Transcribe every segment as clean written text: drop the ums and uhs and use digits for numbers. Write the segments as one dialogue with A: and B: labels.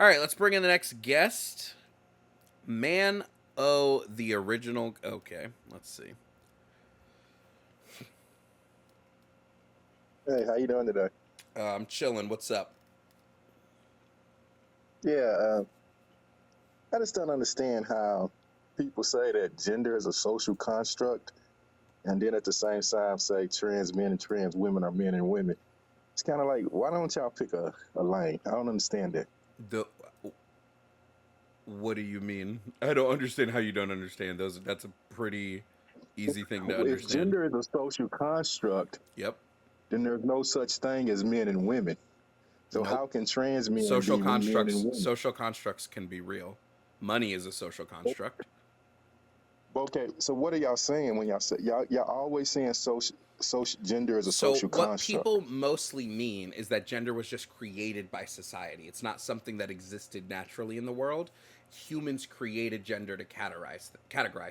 A: All right, let's bring in the next guest. Man O, the original. Okay, let's see.
B: Hey, how you doing today?
A: I'm chilling. What's up?
B: Yeah, I just don't understand how people say that gender is a social construct, and then at the same time say trans men and trans women are men and women. It's kind of like, why don't y'all pick a lane? I don't understand that.
A: The What do you mean? I don't understand how you don't understand those. That's a pretty easy thing to
B: If
A: understand.
B: gender is a social construct,
A: Yep.
B: then there's no such thing as men and women. So
A: Nope.
B: how can trans men be men and women?
A: Social constructs can be real. Money is a social construct.
B: Okay, so what are y'all saying when y'all say y'all always saying social gender is a
A: So
B: social
A: what
B: construct?
A: people mostly mean is that gender was just created by society. It's not something that existed naturally in the world. Humans created gender to categorize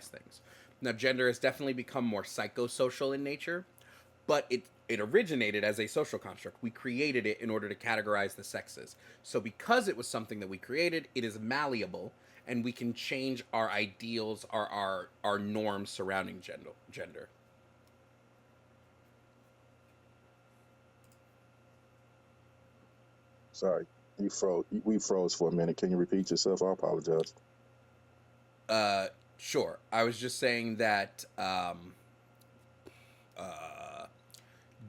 A: things. Now gender has definitely become more psychosocial in nature, but it originated as a social construct. We created it in order to categorize the sexes. So because it was something that we created, it is malleable and we can change our ideals, our norms surrounding gender.
B: Sorry, you froze. We froze for a minute. Can you repeat yourself? I apologize.
A: Uh, sure. I was just saying that uh,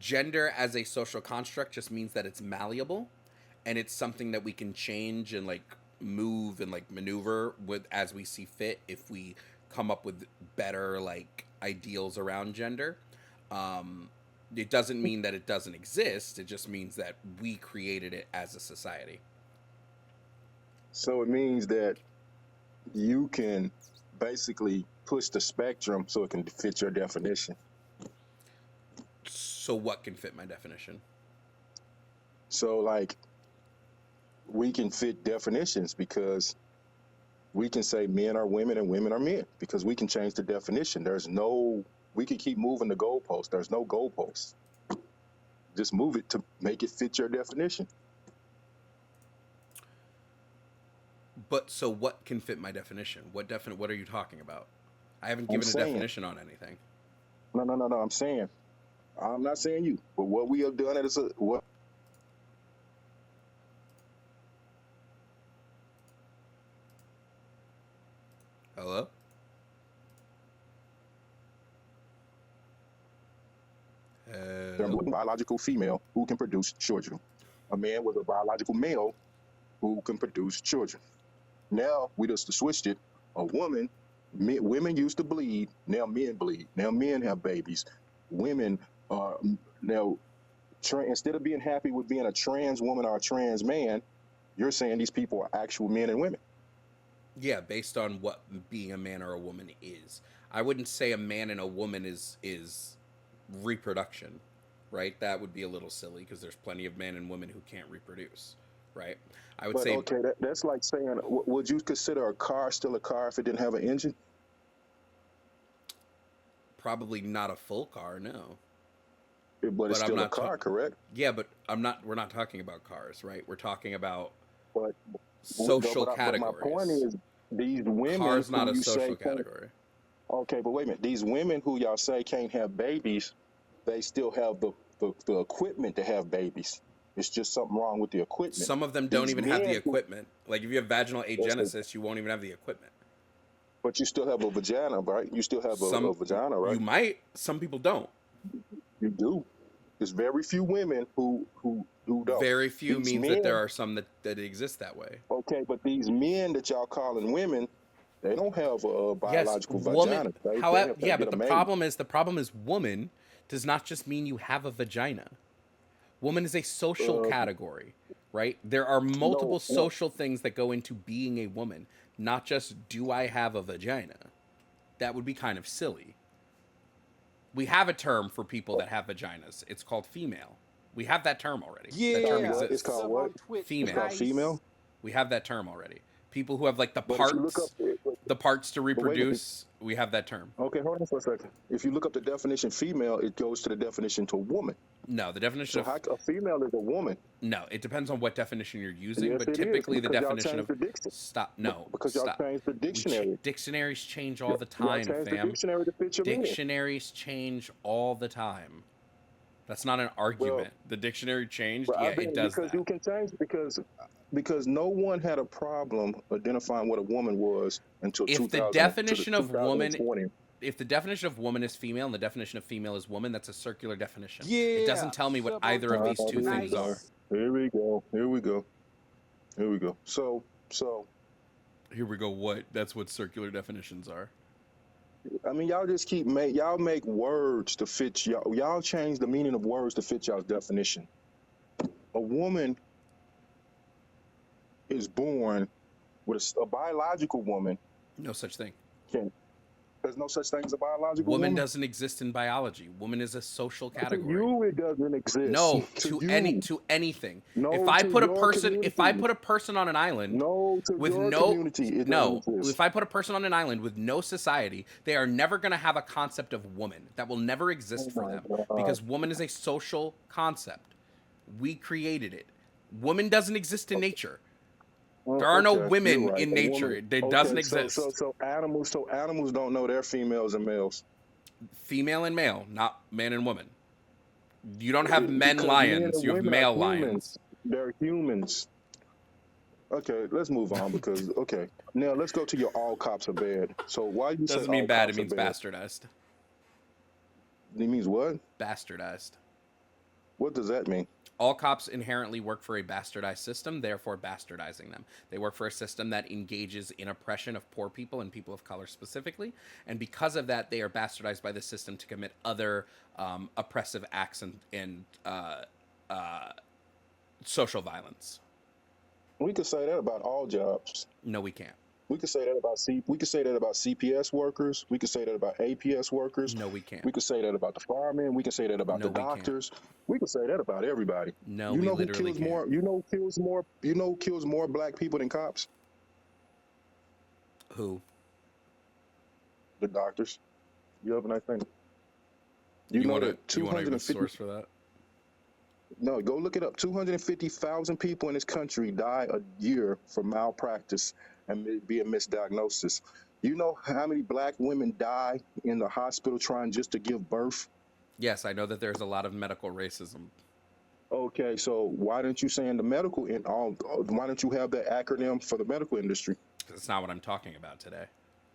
A: gender as a social construct just means that it's malleable, and it's something that we can change and like move and like maneuver with as we see fit if we come up with better like ideals around gender. Um, it doesn't mean that it doesn't exist. It just means that we created it as a society.
B: So it means that you can basically push the spectrum so it can fit your definition.
A: So what can fit my definition?
B: So like we can fit definitions because we can say men are women and women are men because we can change the definition. We can keep moving the goalpost. There's no goalpost. Just move it to make it fit your definition.
A: But so what can fit my definition? What are you talking about? I haven't
B: I'm
A: given a
B: saying,
A: definition on anything.
B: no. I'm not saying you, but what we have done is what.
A: Hello?
B: They're a biological female who can produce children. A man was a biological male who can produce children. Now we just switched it. A woman, women used to bleed. Now men bleed. Now men have babies. Women are now instead of being happy with being a trans woman or a trans man, you're saying these people are actual men and women.
A: Yeah, based on what being a man or a woman is. I wouldn't say a man and a woman is reproduction, right? That would be a little silly because there's plenty of men and women who can't reproduce, right? I would
B: But
A: say
B: okay, that's like saying, would you consider a car still a car if it didn't have an engine?
A: probably not a full car, no.
B: But it's
A: But I'm
B: still a
A: not
B: car, correct?
A: yeah, but I'm not we're not talking about cars, right? We're talking about
B: But
A: social
B: but my point
A: categories.
B: is, these women
A: Car's not
B: who
A: a
B: you
A: social
B: say can't.
A: category.
B: Okay, but wait a minute. These women who y'all say can't have babies, they still have the equipment to have babies. It's just something wrong with the equipment.
A: Some of them don't
B: These
A: even have the
B: men who,
A: equipment. Like if you have vaginal
B: yes,
A: agenesis, you won't even have the equipment.
B: but you still have a vagina, right? You still have a
A: Some
B: vagina, right?
A: you might, some people don't.
B: You do. There's very few women who don't.
A: Very few
B: These
A: means that there
B: men,
A: are some that exist that way.
B: okay, but these men that y'all calling women, they don't have a
A: Yes,
B: biological
A: woman.
B: vagina. They
A: However,
B: have to
A: yeah,
B: get
A: but
B: a maid.
A: the problem is woman does not just mean you have a vagina. Woman is a social
B: Uh,
A: category, right? There are
B: no,
A: multiple
B: no.
A: social things that go into being a woman, not just do I have a vagina. That would be kind of silly. We have a term for people that have vaginas. It's called female. We have that term already. That
B: It's
A: term
B: called
C: Yeah,
B: what? It's
C: what's
A: exists.
B: called
C: up
B: what?
C: on Twitch,
B: It's called
A: Female.
B: female.
C: guys?
A: We have that term already. People who have like
B: But if you look up,
A: the parts to
B: but wait a minute.
A: reproduce We have that term.
B: Okay, hold on for a second. If you look up the definition female, it goes to the definition to woman.
A: No, the definition
B: So
A: of
B: how a female is a woman?
A: no, it depends on what definition you're using,
B: Yes,
A: but
B: it is
A: typically the
B: because y'all
A: definition
B: changed
A: of
B: the diction.
A: stop. No,
B: Because y'all
A: stop.
B: changed the dictionary.
A: Dictionaries change all the
B: Y'all
A: time,
B: changed the
A: fam.
B: dictionary to fit your meaning.
A: Dictionaries change all the time. That's not an argument. The dictionary changed.
B: But
A: Yeah,
B: I mean,
A: it does
B: because
A: that.
B: you can change because no one had a problem identifying what a woman was until
A: If the
B: 2000
A: definition
B: to
A: of woman
B: 2020.
A: if the definition of woman is female and the definition of female is woman, that's a circular definition.
C: Yeah.
A: It doesn't tell me what either of these two
C: Nice.
A: things are.
B: Here we go. Here we go. Here we go. So
A: Here we go. What? That's what circular definitions are.
B: I mean, y'all just y'all make words to fit y'all change the meaning of words to fit y'all's definition. A woman is born with a biological woman.
A: No such thing.
B: There's no such thing as a biological
A: Woman
B: woman.
A: doesn't exist in biology. Woman is a social
B: To
A: category.
B: you, it doesn't exist.
A: No, to
B: you.
A: anything.
B: No,
A: if I
B: to
A: put a
B: your
A: person
B: community.
A: on an island
B: No, to
A: with
B: your
A: no
B: community, it
A: no,
B: doesn't exist.
A: if I put a person on an island with no society, they are never going to have a concept of woman. That will never exist for
B: my
A: them
B: God.
A: because woman is a social concept. We created it. Woman doesn't exist in nature. There are no
B: Okay,
A: women
B: you're right.
A: in
B: A
A: nature.
B: woman-
A: It
B: okay,
A: doesn't exist.
B: So animals don't know they're females and males.
A: Female and male, not man and woman. You don't have men
B: Because
A: lions.
B: men and
A: You have
B: women
A: male
B: are
A: lions.
B: humans. They're humans. Okay, let's move on because okay. Now let's go to your all cops are bad. So why you say
A: Doesn't mean
B: all
A: bad.
B: cops
A: It means
B: are bad?
A: bastardized.
B: It means what?
A: Bastardized.
B: What does that mean?
A: All cops inherently work for a bastardized system, therefore bastardizing them. They work for a system that engages in oppression of poor people and people of color specifically, and because of that, they are bastardized by the system to commit other oppressive acts and social violence.
B: We could say that about all jobs.
A: No, we can't.
B: We could say that about CPS workers. We could say that about APS workers.
A: No, we can't.
B: We could say that about the firemen. We could say that about
A: No,
B: the
A: we can't.
B: doctors. We could say that about everybody.
A: No,
B: you
A: we
B: know who
A: literally
B: kills
A: can't.
B: more? You know who kills more black people than cops?
A: Who?
B: The doctors. You have a nice thing.
A: You
B: know
A: want to
B: that
A: give a
B: 250
A: source for that?
B: No, go look it up. 250,000 people in this country die a year for malpractice and being misdiagnosis. You know how many black women die in the hospital trying just to give birth?
A: Yes, I know that there's a lot of medical racism.
B: Okay, so why don't you say in the medical why don't you have that acronym for the medical industry?
A: That's not what I'm talking about today.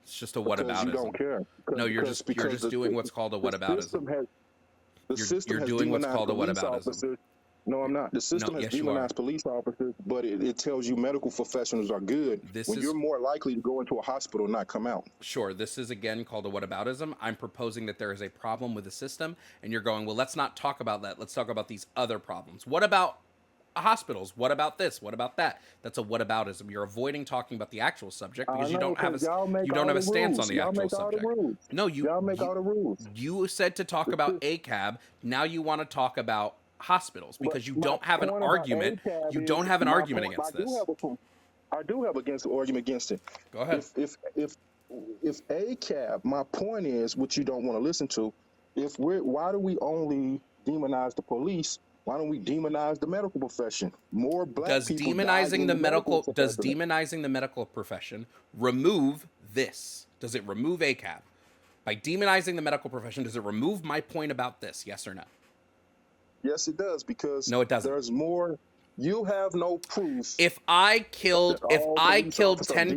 A: It's just a
B: Because
A: whataboutism.
B: you don't care.
A: No, you're just doing what's called a whataboutism.
B: The system
A: You're
B: has
A: doing what's
B: demonized
A: called a
B: police
A: whataboutism.
B: officers. No, I'm not. The system has
A: yes, you are.
B: demonized police officers, but it tells you medical professionals are good you're more likely to go into a hospital and not come out.
A: Sure, this is again called a whataboutism. I'm proposing that there is a problem with the system, and you're going, well, let's not talk about that. Let's talk about these other problems. What about hospitals? What about this? What about that? That's a whataboutism. You're avoiding talking about the actual subject because you don't have a stance on the actual subject. No,
B: y'all make all the rules.
A: You said to talk about ACAB. Now you want to talk about hospitals because you don't have an argument. You don't have an argument against this.
B: I do have argument against it.
A: Go ahead.
B: If ACAB, my point is, which you don't want to listen to, why do we only demonize the police? Why don't we demonize the medical profession? More black people
A: demonizing the medical profession remove this? Does it remove ACAB? By demonizing the medical profession, does it remove my point about this? Yes or no?
B: Yes, it does, because
A: no, it doesn't.
B: There's more. You have no proof.
A: If I killed 10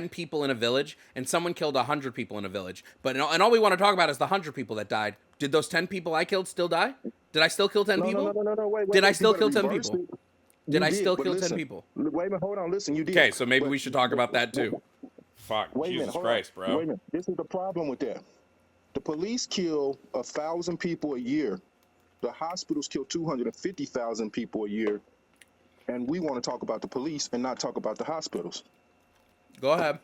A: people in a village and someone killed 100 people in a village, and all we want to talk about is the 100 people that died, did those 10 people I killed still die? Did I still kill 10 people?
B: No. Wait.
A: Did I still kill 10 people?
B: Did
A: I still kill 10 people?
B: Wait a minute, hold on, listen, you did.
A: Okay, so maybe we should talk about that too. Fuck, Jesus Christ, bro.
B: Wait a minute, this is the problem with that. The police kill 1,000 people a year. The hospitals kill 250,000 people a year. And we want to talk about the police and not talk about the hospitals.
A: Go ahead.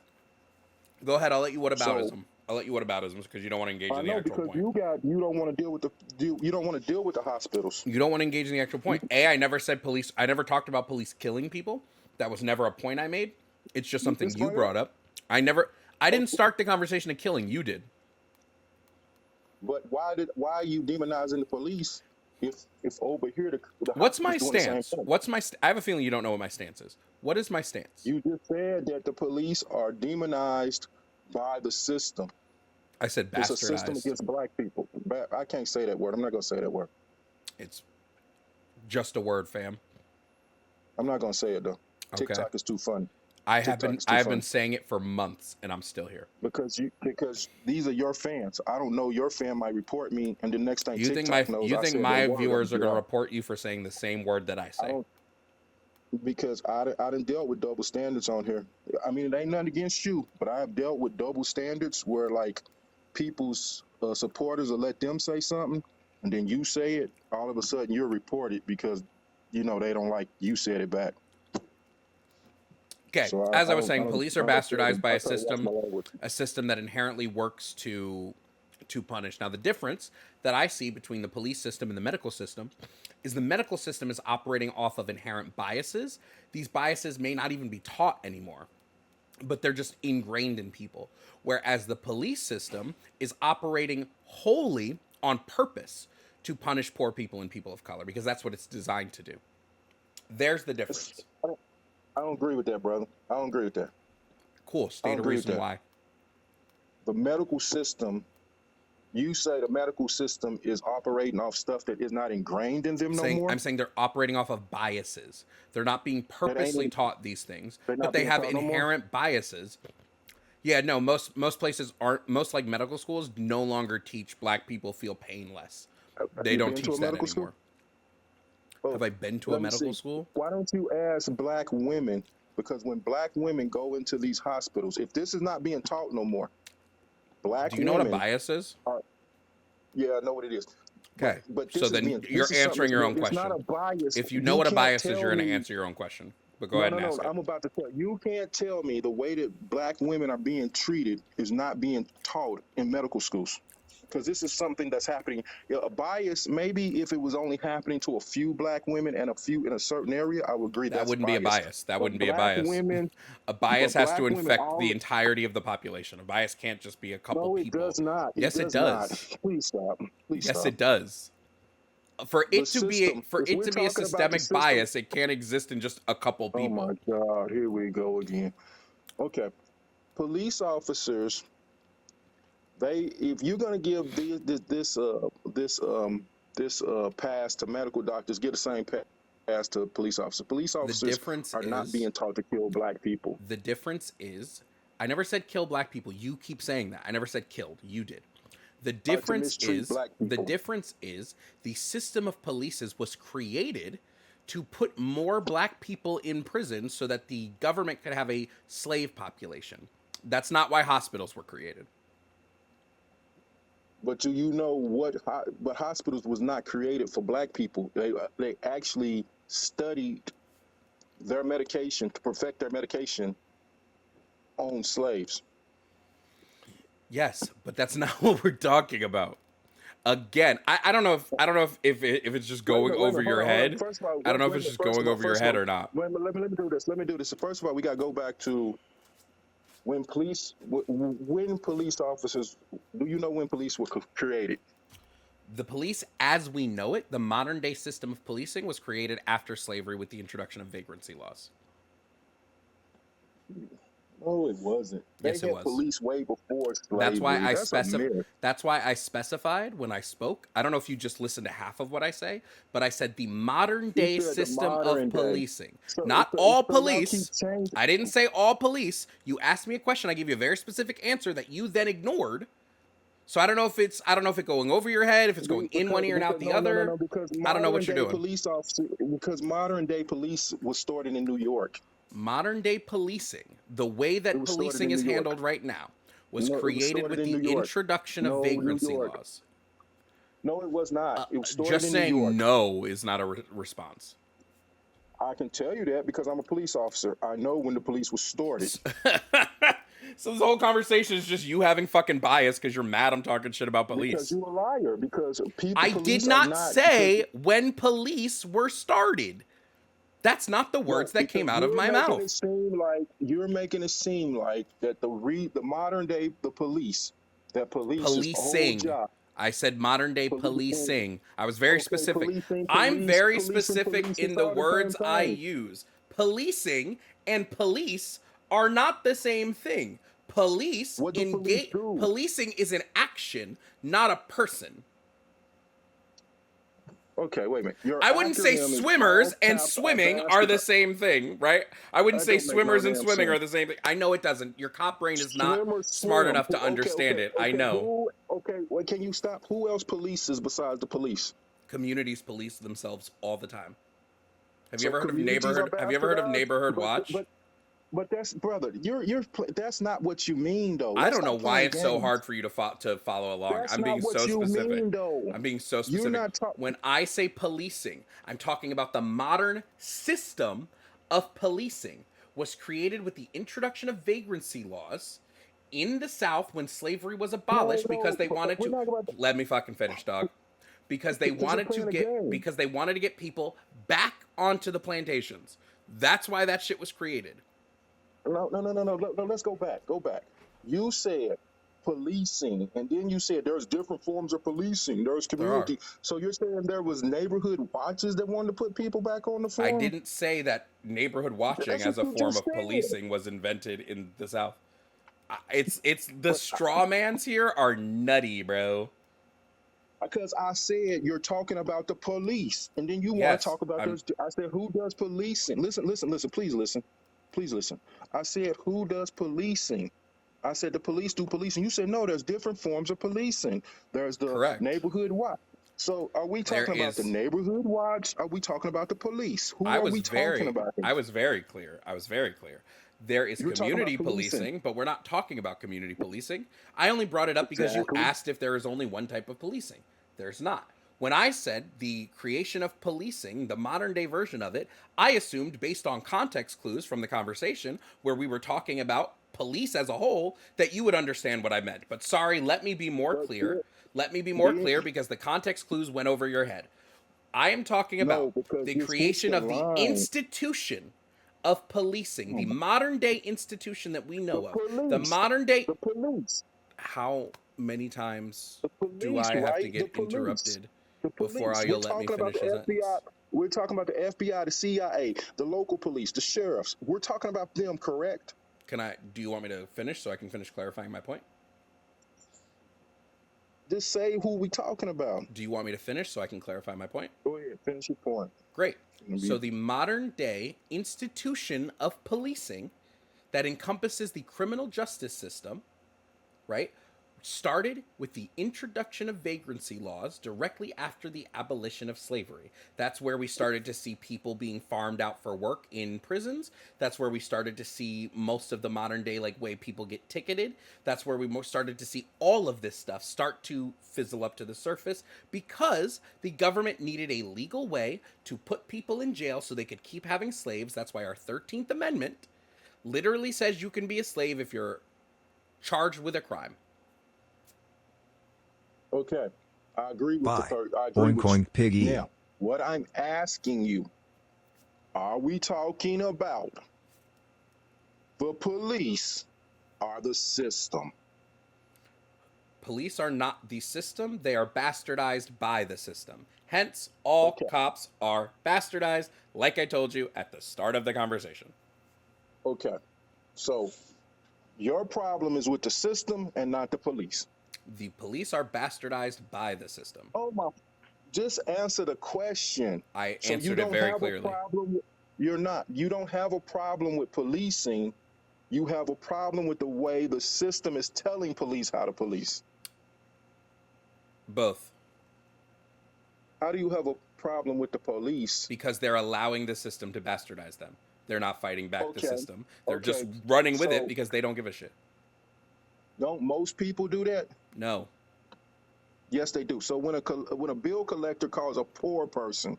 A: I'll let you whataboutism. I'll let you whataboutism because you don't want to engage in the actual point.
B: You don't want to deal with the hospitals.
A: You don't want to engage in the actual point. I never said police. I never talked about police killing people. That was never a point I made. It's just something you brought up. I I didn't start the conversation of killing. You did.
B: But why are you demonizing the police if over here the
A: What's
B: hospital's
A: my
B: doing the same
A: stance?
B: thing?
A: I have a feeling you don't know what my stance is. What is my stance?
B: You just said that the police are demonized by the system.
A: I said
B: It's a system
A: bastardized.
B: against black people. I can't say that word. I'm not gonna say that word.
A: It's just a word, fam.
B: I'm not gonna say it though.
A: Okay.
B: TikTok is too funny.
A: I have been saying it for months, and I'm still here.
B: Because these are your fans. I don't know. Your fan might report me, and the next thing
A: You
B: TikTok
A: think
B: knows,
A: you
B: I
A: think
B: said
A: my
B: that word,
A: viewers are
B: I'm
A: going to
B: out.
A: report you for saying the same word that I
B: I
A: say?
B: don't, because I done dealt with double standards on here. I mean, it ain't nothing against you, but I have dealt with double standards where like people's supporters will let them say something, and then you say it. All of a sudden, you're reported because they don't like you said it back.
A: Okay,
B: So
A: as I
B: I
A: was
B: don't,
A: saying,
B: I don't,
A: police
B: I
A: are
B: don't feel
A: bastardized by
B: I try to watch my language.
A: a system that inherently works to punish. Now, the difference that I see between the police system and the medical system is the medical system is operating off of inherent biases. These biases may not even be taught anymore, but they're just ingrained in people. Whereas the police system is operating wholly on purpose to punish poor people and people of color, because that's what it's designed to do. There's the difference.
B: I don't agree with that, brother. I don't agree with that.
A: Cool.
B: I
A: State
B: don't
A: a
B: agree with
A: reason
B: that.
A: why.
B: The medical system, you say the medical system is operating off stuff that is not ingrained in them no more?
A: I'm saying they're operating off of biases. They're not being purposely taught these things,
B: They're
A: but
B: not
A: they
B: being
A: have
B: taught no more?
A: inherent biases. Yeah, no, most places aren't. Most like medical schools no longer teach black people feel pain less.
B: Have
A: They
B: you
A: don't
B: been to a
A: teach that
B: medical school?
A: anymore.
B: Oh,
A: Have I been to a
B: let me
A: medical
B: see.
A: school?
B: Why don't you ask black women? Because when black women go into these hospitals, if this is not being taught no more, black
A: Do you know what a
B: women
A: bias is?
B: are, yeah, I know what it is.
A: Okay,
B: But
A: so then you're
B: this is something
A: answering your own
B: it's not
A: question.
B: a bias.
A: If you know
B: You
A: what a
B: can't
A: bias is,
B: tell
A: you're going to
B: me.
A: answer your own question. But go
B: No,
A: ahead
B: no,
A: and
B: no.
A: ask it.
B: I'm about to tell you. You can't tell me the way that black women are being treated is not being taught in medical schools. Because this is something that's happening. A bias, maybe if it was only happening to a few black women and a few in a certain area, I would agree
A: That
B: that's
A: wouldn't be a
B: bias.
A: bias. That
B: But
A: wouldn't be a
B: black
A: bias.
B: women,
A: A bias
B: but
A: has to
B: black women,
A: infect the entirety of the population. A bias can't just be a couple
B: no, it
A: people.
B: does not. It
A: Yes, it
B: does not.
A: does.
B: Please stop. Please
A: Yes,
B: stop.
A: it does. For
B: The
A: it to be
B: system,
A: for
B: if
A: it
B: we're
A: to be a
B: talking about the
A: systemic
B: system,
A: bias, it can't exist in just a couple
B: oh my
A: people.
B: God, here we go again. Okay. Police officers, if you're gonna give this pass to medical doctors, get the same pass to police officers. Police
A: The
B: officers
A: difference
B: are not
A: is
B: being taught to kill black people.
A: the difference is I never said kill black people. You keep saying that. I never said killed. You did.
B: To mistreat black
A: The
B: people.
A: difference is the system of polices was created to put more black people in prison so that the government could have a slave population. That's not why hospitals were created.
B: But do you know what? But hospitals was not created for black people. They actually studied their medication to perfect their medication on slaves.
A: Yes, but that's not what we're talking about. Again, I don't know if it's just going
B: Wait a
A: over
B: minute, hold
A: your
B: on, hold on.
A: head.
B: First of all,
A: I don't know if
B: wait a
A: it's
B: minute.
A: just going over your head or not.
B: Let me do this. Let me do this. First of all, we got to go back to when police officers. Do you know when police were created?
A: The police as we know it, the modern day system of policing, was created after slavery with the introduction of vagrancy laws.
B: No, it wasn't.
A: Yes,
B: They
A: it
B: had
A: was.
B: police way before
A: That's why
B: slavery.
A: I
B: That's a myth.
A: That's why I specified when I spoke. I don't know if you just listened to half of what I say, but I said the modern
B: You
A: day
B: said the
A: system of
B: modern day.
A: policing,
B: So,
A: not
B: so,
A: all
B: so y'all keep
A: police.
B: changing.
A: I didn't say all police. You asked me a question. I gave you a very specific answer that you then ignored. So I don't know if it's going over your head, if it's going in one ear and out the other.
B: Because
A: I don't know what you're doing.
B: because modern day police was started in New York.
A: Modern day policing, the way
B: It
A: that
B: was started
A: policing
B: in
A: is
B: New York.
A: handled right now, was
B: No, it was
A: created
B: started
A: with
B: in
A: the
B: New York.
A: introduction of
B: No, New
A: vagrancy
B: York.
A: laws.
B: No, it was not. It was started
A: Just
B: in New
A: saying
B: York.
A: no is not a response.
B: I can tell you that because I'm a police officer. I know when the police was started.
A: So this whole conversation is just you having fucking bias because you're mad I'm talking shit about police.
B: Because you're a liar. Because
A: I did not say when police were started. That's not the words that
B: because
A: came out of my mouth.
B: you're making it seem like that the modern day the police, that police's whole
A: Policing.
B: job.
A: I said modern day
B: Policing.
A: policing. I was very
B: Okay,
A: specific. I'm very
B: police and
A: specific
B: police,
A: in
B: it's
A: the
B: all the same
A: words I
B: thing.
A: use. Policing and police are not the same thing. Police
B: What do police do?
A: policing is an action, not a person.
B: Okay, wait a minute. Your
A: I wouldn't say
B: acronym is
A: swimmers
B: all
A: and
B: caps are
A: swimming are the
B: basketball.
A: same thing, right? I wouldn't
B: That
A: say
B: don't make no
A: swimmers and
B: damn
A: swimming are
B: sense.
A: the same thing. I know it doesn't. Your cop brain is not
B: Swim or
A: smart
B: swim.
A: enough to
B: Okay,
A: understand it. I
B: okay.
A: know.
B: Well, can you stop? Who else polices besides the police?
A: Communities police themselves all the time. Have you
B: So
A: ever heard of
B: communities are
A: Have you ever heard of
B: bastardized,
A: Neighborhood Watch?
B: but that's brother. That's not what you mean though.
A: I
B: Let's
A: don't know
B: stop
A: why
B: playing
A: it's so
B: games.
A: hard for you to follow along.
B: That's
A: I'm being
B: not what
A: so
B: you
A: specific.
B: mean though.
A: I'm being so
B: You're
A: specific.
B: not talking.
A: When I say policing, I'm talking about the modern system of policing was created with the introduction of vagrancy laws in the South when slavery was abolished because they wanted
B: We're
A: to
B: not about to,
A: let me fucking finish, dog. Because they
B: because you're
A: wanted to
B: playing a
A: get
B: game.
A: because they wanted to get people back onto the plantations. That's why that shit was created.
B: No. Let's go back. Go back. You said policing, and then you said there's different forms of policing. There's
A: There are.
B: community. So you're saying there was neighborhood watches that wanted to put people back on the
A: I
B: farm?
A: didn't say that neighborhood watching
B: That's
A: as
B: what
A: a
B: you
A: form
B: just
A: of
B: said.
A: policing was invented in the South. It's the straw mans here are nutty, bro.
B: Because I said you're talking about the police, and then you want to
A: Yes,
B: talk about
A: I'm.
B: there's. I said who does policing? Listen. Please listen. I said who does policing? I said the police do policing. You said no. There's different forms of policing. There's the
A: Correct.
B: neighborhood watch. So are we
A: There
B: talking about the
A: is.
B: neighborhood watch? Are we talking about the police? Who
A: I
B: are
A: was
B: we talking
A: very.
B: about here?
A: I was very clear. I was very clear. There is
B: You're talking about
A: community
B: policing.
A: policing, but we're not talking about community policing. I only brought it up because you
B: Exactly.
A: asked if there is only one type of policing. There's not. When I said the creation of policing, the modern day version of it, I assumed based on context clues from the conversation where we were talking about police as a whole that you would understand what I meant. But sorry, let me be more
B: But
A: clear. Let me be more
B: then
A: clear because the context clues went over your head. I am talking about
B: no, because
A: the
B: you switched
A: creation
B: the
A: of the
B: line.
A: institution of policing, the modern day institution that we
B: The
A: know of. The
B: police.
A: modern day.
B: The police.
A: How many times
B: The
A: do
B: police,
A: I have to
B: right? The
A: get
B: police.
A: interrupted
B: The
A: before
B: police. We're
A: you'll let me
B: talking about
A: finish
B: the
A: a
B: FBI.
A: sentence?
B: We're talking about the FBI, the CIA, the local police, the sheriffs. We're talking about them, correct?
A: Do you want me to finish so I can finish clarifying my point?
B: Just say who we talking about.
A: Do you want me to finish so I can clarify my point?
B: Go ahead, finish your point.
A: Great. So the modern day institution of policing that encompasses the criminal justice system, right, started with the introduction of vagrancy laws directly after the abolition of slavery. That's where we started to see people being farmed out for work in prisons. That's where we started to see most of the modern day like way people get ticketed. That's where we started to see all of this stuff start to fizzle up to the surface because the government needed a legal way to put people in jail so they could keep having slaves. That's why our 13th Amendment literally says you can be a slave if you're charged with a crime.
B: Okay, I agree with the
C: Bye.
B: third. I agree
C: Oink
B: with you.
C: oink piggy.
B: Now, what I'm asking you, are we talking about the police or the system?
A: Police are not the system, they are bastardized by the system. Hence, all
B: Okay.
A: cops are bastardized, like I told you at the start of the conversation.
B: Okay, so your problem is with the system and not the police.
A: The police are bastardized by the system.
B: Oh my! Just answer the question.
A: I
B: So you
A: answered it
B: don't
A: very
B: have a
A: clearly.
B: problem. You're not. You don't have a problem with policing. You have a problem with the way the system is telling police how to police.
A: Both.
B: How do you have a problem with the police?
A: Because they're allowing the system to bastardize them. They're not fighting back the
B: Okay.
A: system. They're
B: Okay.
A: just running with
B: So
A: it because they don't give a shit.
B: don't most people do that?
A: No.
B: Yes, they do. So when a bill collector calls a poor person,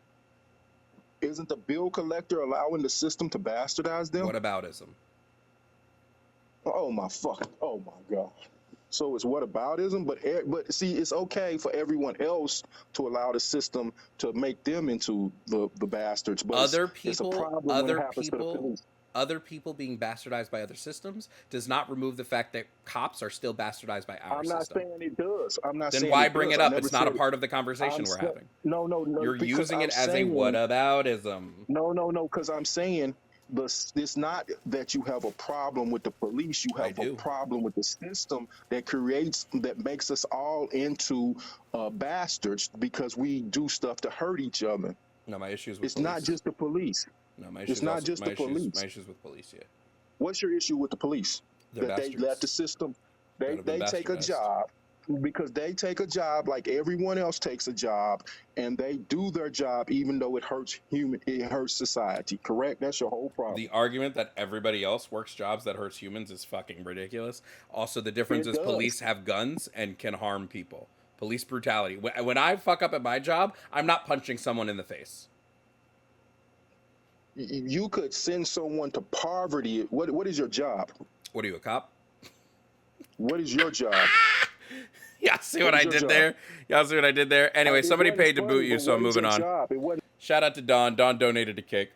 B: isn't the bill collector allowing the system to bastardize them?
A: What aboutism?
B: Oh my God! So it's whataboutism, but see, it's okay for everyone else to allow the system to make them into the bastards, but
A: Other
B: it's a
A: people,
B: problem when it
A: other
B: happens to the
A: people,
B: police.
A: other people being bastardized by other systems does not remove the fact that cops are still bastardized by our
B: I'm not
A: system.
B: saying it does. I'm not
A: Then
B: saying
A: why
B: it
A: bring
B: does.
A: it
B: I
A: up?
B: never
A: It's not
B: said
A: a
B: it.
A: part of the conversation we're having.
B: No,
A: You're
B: because
A: using it
B: I'm
A: as a
B: saying
A: whataboutism.
B: no, because I'm saying it's not that you have a problem with the police. You
A: I
B: have a
A: do.
B: problem with the system that makes us all into bastards because we do stuff to hurt each other.
A: No, my issues with
B: It's not
A: police.
B: just the police.
A: No, my
B: It's
A: issues
B: not
A: also
B: just the
A: my
B: police.
A: issues with police. Yeah,
B: What's your issue with the police?
A: they're
B: That they let the
A: bastards
B: system,
A: that have been
B: they take a
A: bastardized.
B: job because they take a job like everyone else takes a job, and they do their job even though it hurts society. Correct? That's your whole
A: The
B: problem.
A: argument that everybody else works jobs that hurts humans is fucking ridiculous. Also, the difference
B: It
A: is
B: does.
A: police have guns and can harm people. Police brutality. When I fuck up at my job, I'm not punching someone in the face.
B: You could send someone to poverty. What is your job?
A: What are you, a cop?
B: What is your job?
A: Y'all see
B: What
A: what
B: is
A: I
B: your
A: did
B: job?
A: there? Y'all see what I did there? Anyway,
B: It
A: somebody
B: wasn't
A: paid to boot
B: funny,
A: you,
B: but
A: so I'm
B: what is
A: moving
B: your
A: on.
B: job? It wasn't.
A: Shout out to Don. Don donated a cake.